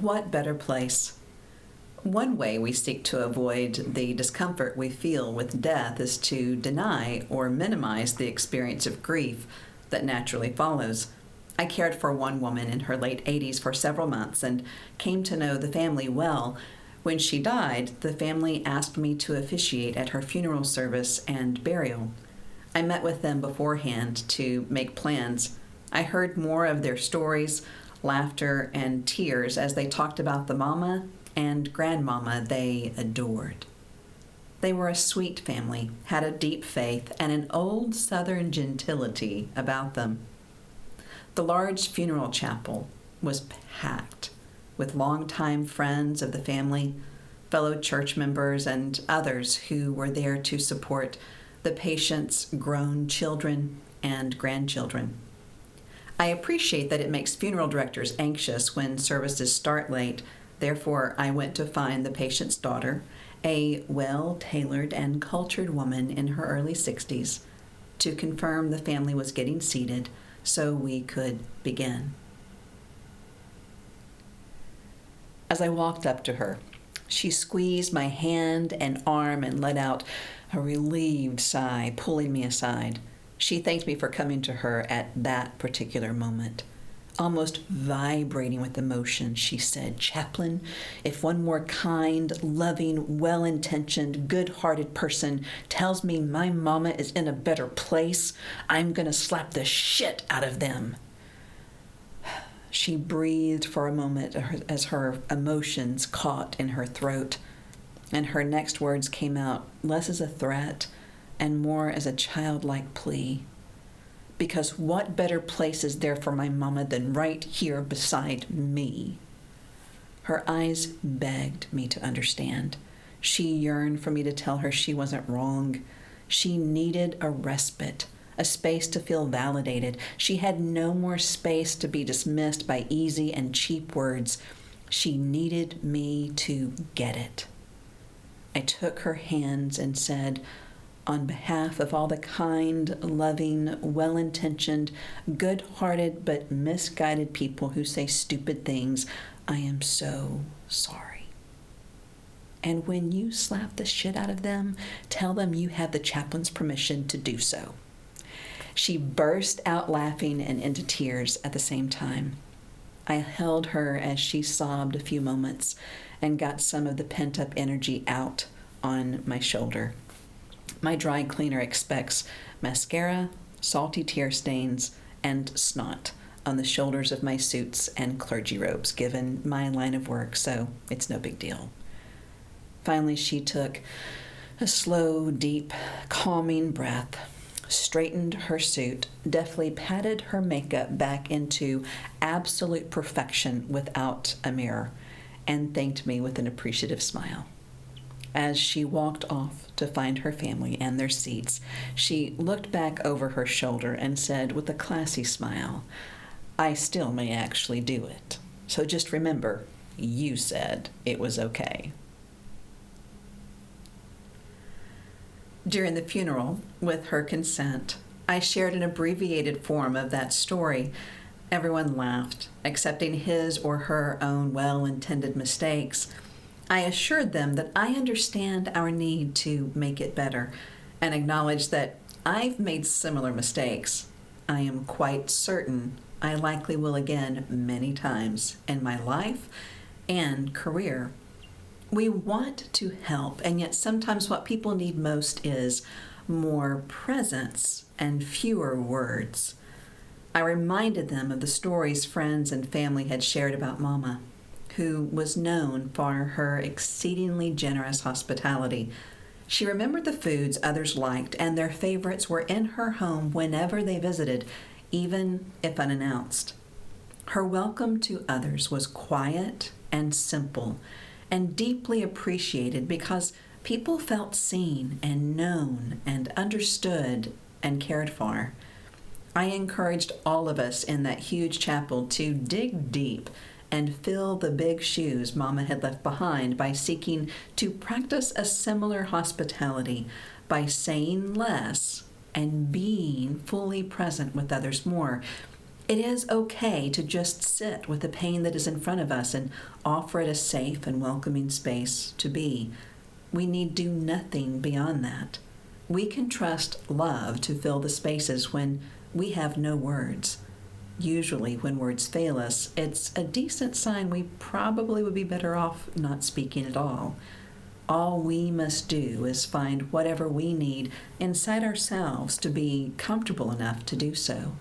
What better place? One way we seek to avoid the discomfort we feel with death is to deny or minimize the experience of grief that naturally follows. I cared for one woman in her late 80s for several months and came to know the family well. When she died, the family asked me to officiate at her funeral service and burial. I met with them beforehand to make plans. I heard more of their stories, laughter, and tears as they talked about the mama and grandmama they adored. They were a sweet family, had a deep faith, and an old Southern gentility about them. The large funeral chapel was packed with longtime friends of the family, fellow church members, and others who were there to support the patient's grown children and grandchildren. I appreciate that it makes funeral directors anxious when services start late. Therefore, I went to find the patient's daughter, a well-tailored and cultured woman in her early 60s, to confirm the family was getting seated so we could begin. As I walked up to her, she squeezed my hand and arm and let out a relieved sigh, pulling me aside. She thanked me for coming to her at that particular moment. Almost vibrating with emotion, she said, "Chaplain, if one more kind, loving, well-intentioned, good-hearted person tells me my mama is in a better place, I'm gonna slap the shit out of them." She breathed for a moment as her emotions caught in her throat, and her next words came out less as a threat and more as a childlike plea. Because what better place is there for my mama than right here beside me? Her eyes begged me to understand. She yearned for me to tell her she wasn't wrong. She needed a respite, a space to feel validated. She had no more space to be dismissed by easy and cheap words. She needed me to get it. I took her hands and said, "On behalf of all the kind, loving, well-intentioned, good-hearted, but misguided people who say stupid things, I am so sorry. And when you slap the shit out of them, tell them you have the chaplain's permission to do so." She burst out laughing and into tears at the same time. I held her as she sobbed a few moments and got some of the pent-up energy out on my shoulder. My dry cleaner expects mascara, salty tear stains, and snot on the shoulders of my suits and clergy robes, given my line of work, so it's no big deal. Finally, she took a slow, deep, calming breath, straightened her suit, deftly patted her makeup back into absolute perfection without a mirror, and thanked me with an appreciative smile. As she walked off to find her family and their seats, she looked back over her shoulder and said with a classy smile, "I still may actually do it. So just remember, you said it was okay." During the funeral, with her consent, I shared an abbreviated form of that story. Everyone laughed, accepting his or her own well-intended mistakes. I assured them that I understand our need to make it better and acknowledged that I've made similar mistakes. I am quite certain I likely will again many times in my life and career. We want to help, and yet sometimes what people need most is more presence and fewer words. I reminded them of the stories friends and family had shared about Mama, who was known for her exceedingly generous hospitality. She remembered the foods others liked, and their favorites were in her home whenever they visited, even if unannounced. Her welcome to others was quiet and simple, and deeply appreciated because people felt seen and known and understood and cared for. I encouraged all of us in that huge chapel to dig deep and fill the big shoes Mama had left behind by seeking to practice a similar hospitality by saying less and being fully present with others more. It is okay to just sit with the pain that is in front of us and offer it a safe and welcoming space to be. We need do nothing beyond that. We can trust love to fill the spaces when we have no words. Usually, when words fail us, it's a decent sign we probably would be better off not speaking at all. All we must do is find whatever we need inside ourselves to be comfortable enough to do so.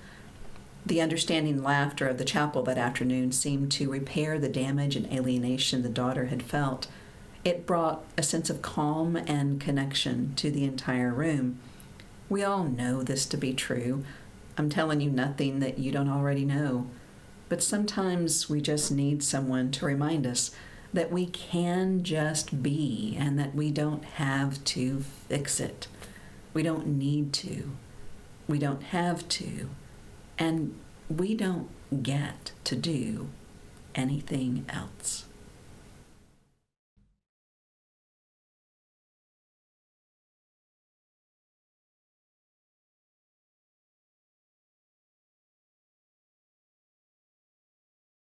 The understanding laughter of the chapel that afternoon seemed to repair the damage and alienation the daughter had felt. It brought a sense of calm and connection to the entire room. We all know this to be true. I'm telling you nothing that you don't already know. But sometimes we just need someone to remind us that we can just be and that we don't have to fix it. We don't need to. We don't have to. And we don't get to do anything else.